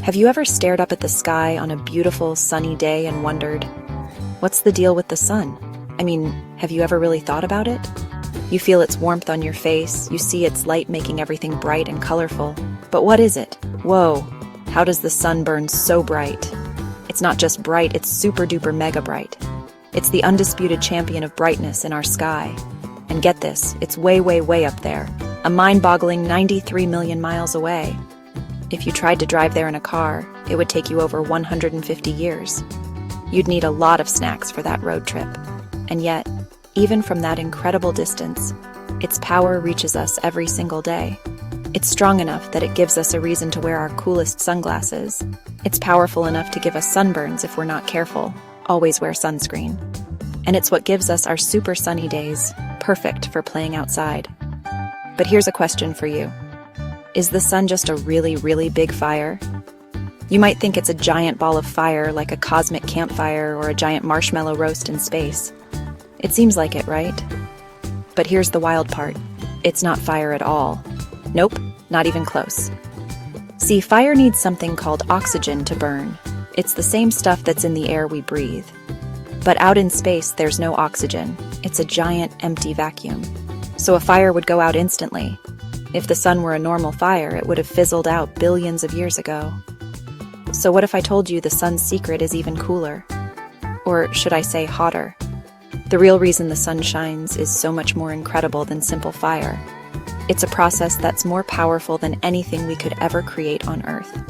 Have you ever stared up at the sky on a beautiful, sunny day and wondered, what's the deal with the sun? I mean, have you ever really thought about it? You feel its warmth on your face, you see its light making everything bright and colorful. But what is it? Whoa, how does the sun burn so bright? It's not just bright, it's super duper mega bright. It's the undisputed champion of brightness in our sky. And get this, it's way, way, way up there. A mind-boggling 93 million miles away. If you tried to drive there in a car, it would take you over 150 years. You'd need a lot of snacks for that road trip. And yet, even from that incredible distance, its power reaches us every single day. It's strong enough that it gives us a reason to wear our coolest sunglasses. It's powerful enough to give us sunburns if we're not careful. Always wear sunscreen. And it's what gives us our super sunny days, perfect for playing outside. But here's a question for you. Is the sun just a really, really big fire? You might think it's a giant ball of fire like a cosmic campfire or a giant marshmallow roast in space. It seems like it, right? But here's the wild part. It's not fire at all. Nope, not even close. See, fire needs something called oxygen to burn. It's the same stuff that's in the air we breathe. But out in space, there's no oxygen. It's a giant, empty vacuum. So a fire would go out instantly. If the sun were a normal fire, it would have fizzled out billions of years ago. So what if I told you the sun's secret is even cooler? Or should I say hotter? The real reason the sun shines is so much more incredible than simple fire. It's a process that's more powerful than anything we could ever create on Earth.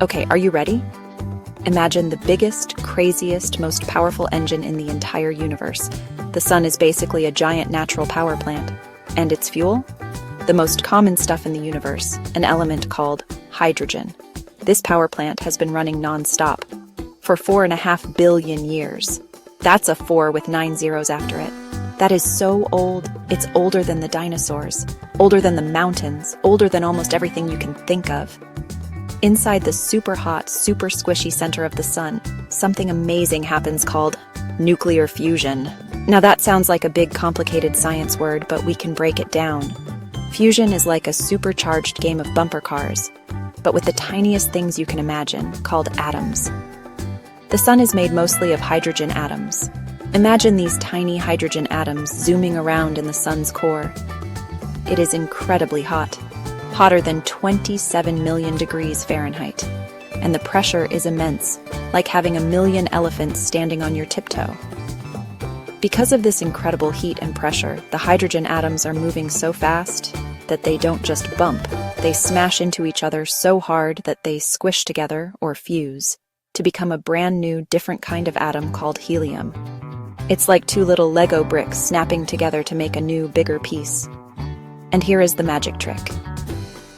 Okay, are you ready? Imagine the biggest, craziest, most powerful engine in the entire universe. The sun is basically a giant natural power plant. And its fuel? The most common stuff in the universe, an element called hydrogen. This power plant has been running non-stop for 4.5 billion years. That's a 4 with 9 zeros after it. That is so old, it's older than the dinosaurs, older than the mountains, older than almost everything you can think of. Inside the super hot, super squishy center of the sun, something amazing happens called nuclear fusion. Now that sounds like a big complicated science word, but we can break it down. Fusion is like a supercharged game of bumper cars, but with the tiniest things you can imagine, called atoms. The sun is made mostly of hydrogen atoms. Imagine these tiny hydrogen atoms zooming around in the sun's core. It is incredibly hot, hotter than 27 million degrees Fahrenheit. And the pressure is immense, like having a million elephants standing on your tiptoe. Because of this incredible heat and pressure, the hydrogen atoms are moving so fast that they don't just bump, they smash into each other so hard that they squish together, or fuse, to become a brand new, different kind of atom called helium. It's like two little Lego bricks snapping together to make a new, bigger piece. And here is the magic trick.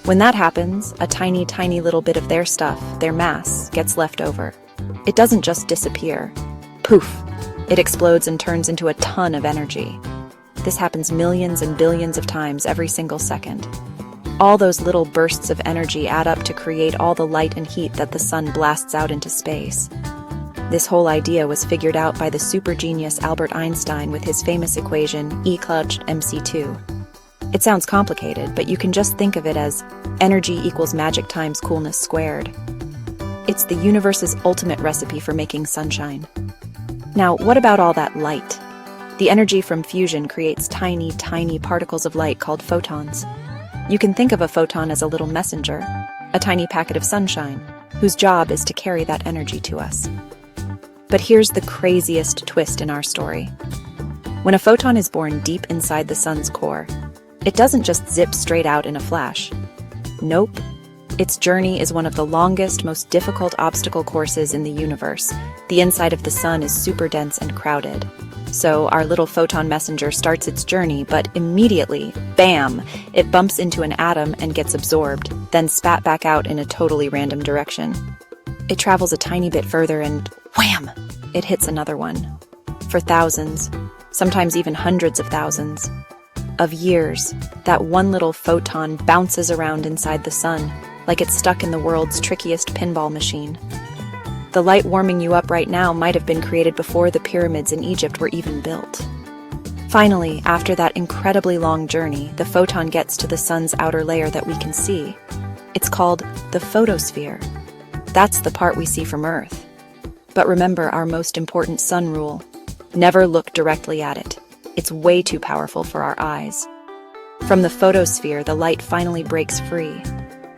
When that happens, a tiny, tiny little bit of their stuff, their mass, gets left over. It doesn't just disappear. Poof! It explodes and turns into a ton of energy. This happens millions and billions of times every single second. All those little bursts of energy add up to create all the light and heat that the sun blasts out into space. This whole idea was figured out by the super genius Albert Einstein with his famous equation E=mc². It sounds complicated, but you can just think of it as energy equals magic times coolness squared. It's the universe's ultimate recipe for making sunshine. Now, what about all that light? The energy from fusion creates tiny, tiny particles of light called photons. You can think of a photon as a little messenger, a tiny packet of sunshine, whose job is to carry that energy to us. But here's the craziest twist in our story. When a photon is born deep inside the sun's core, it doesn't just zip straight out in a flash. Nope. Its journey is one of the longest, most difficult obstacle courses in the universe. The inside of the sun is super dense and crowded. So our little photon messenger starts its journey, but immediately, bam, it bumps into an atom and gets absorbed, then spat back out in a totally random direction. It travels a tiny bit further and wham! It hits another one. For thousands, sometimes even hundreds of thousands of years, that one little photon bounces around inside the sun, like it's stuck in the world's trickiest pinball machine. The light warming you up right now might have been created before the pyramids in Egypt were even built. Finally, after that incredibly long journey, the photon gets to the sun's outer layer that we can see. It's called the photosphere. That's the part we see from Earth. But remember our most important sun rule. Never look directly at it. It's way too powerful for our eyes. From the photosphere, the light finally breaks free.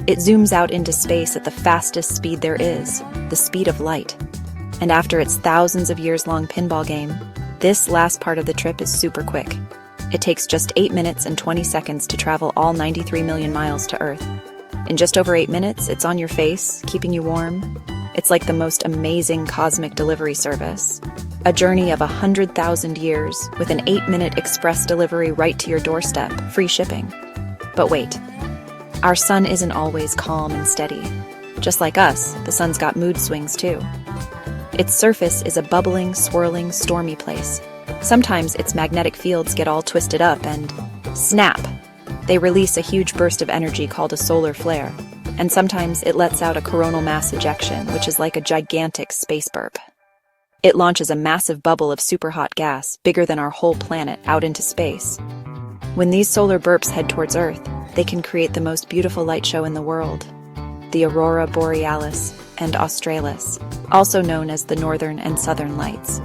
It zooms out into space at the fastest speed there is, the speed of light. And after its thousands of years-long pinball game, this last part of the trip is super quick. It takes just 8 minutes and 20 seconds to travel all 93 million miles to Earth. In just over 8 minutes, it's on your face, keeping you warm. It's like the most amazing cosmic delivery service. A journey of 100,000 years with an 8-minute express delivery right to your doorstep, free shipping. But wait, our sun isn't always calm and steady. Just like us, the sun's got mood swings too. Its surface is a bubbling, swirling, stormy place. Sometimes its magnetic fields get all twisted up and snap! They release a huge burst of energy called a solar flare. And sometimes it lets out a coronal mass ejection, which is like a gigantic space burp. It launches a massive bubble of superhot gas, bigger than our whole planet, out into space. When these solar burps head towards Earth, they can create the most beautiful light show in the world, the aurora borealis and australis, also known as the northern and southern lights.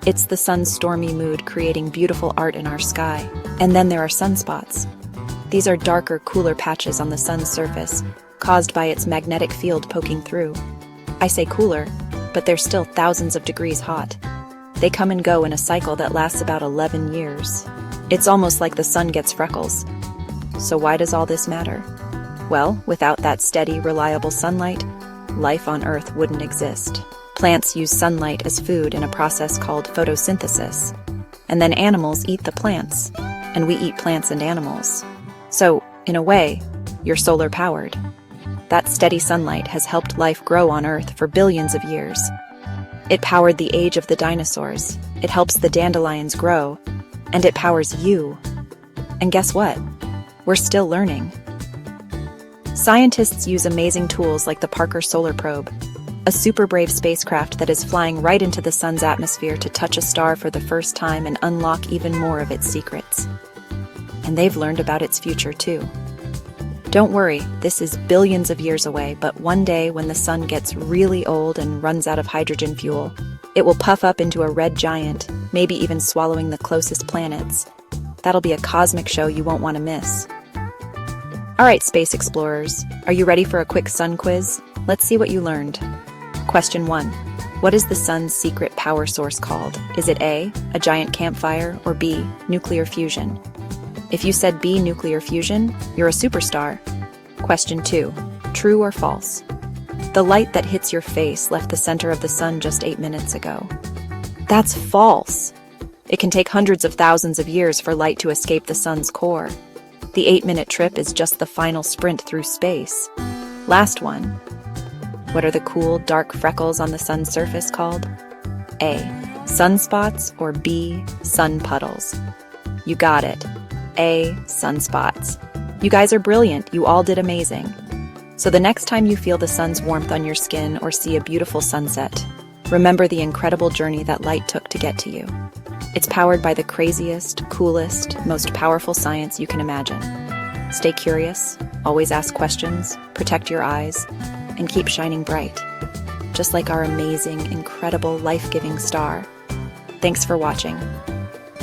It's the sun's stormy mood creating beautiful art in our sky. And then there are sunspots. These are darker, cooler patches on the sun's surface, caused by its magnetic field poking through. I say cooler, but they're still thousands of degrees hot. They come and go in a cycle that lasts about 11 years. It's almost like the sun gets freckles. So why does all this matter? Well, without that steady, reliable sunlight, life on Earth wouldn't exist. Plants use sunlight as food in a process called photosynthesis. And then animals eat the plants, and we eat plants and animals. So, in a way, you're solar powered. That steady sunlight has helped life grow on Earth for billions of years. It powered the age of the dinosaurs, it helps the dandelions grow, and it powers you. And guess what? We're still learning. Scientists use amazing tools like the Parker Solar Probe, a super brave spacecraft that is flying right into the sun's atmosphere to touch a star for the first time and unlock even more of its secrets. And they've learned about its future too. Don't worry, this is billions of years away, but one day when the sun gets really old and runs out of hydrogen fuel, it will puff up into a red giant, maybe even swallowing the closest planets. That'll be a cosmic show you won't want to miss. All right, space explorers, are you ready for a quick sun quiz? Let's see what you learned. Question 1. What is the sun's secret power source called? Is it A, a giant campfire, or B, nuclear fusion? If you said B, nuclear fusion, you're a superstar. Question 2. True or false? The light that hits your face left the center of the sun just 8 minutes ago. That's false. It can take hundreds of thousands of years for light to escape the sun's core. The 8-minute trip is just the final sprint through space. Last one. What are the cool, dark freckles on the sun's surface called? A, sunspots, or B, sun puddles? You got it. A, sunspots. You guys are brilliant. You all did amazing. So the next time you feel the sun's warmth on your skin or see a beautiful sunset, remember the incredible journey that light took to get to you. It's powered by the craziest, coolest, most powerful science you can imagine. Stay curious, always ask questions, protect your eyes, and keep shining bright. Just like our amazing, incredible, life-giving star. Thanks for watching.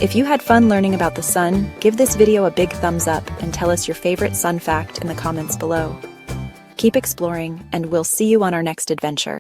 If you had fun learning about the sun, give this video a big thumbs up and tell us your favorite sun fact in the comments below. Keep exploring, and we'll see you on our next adventure.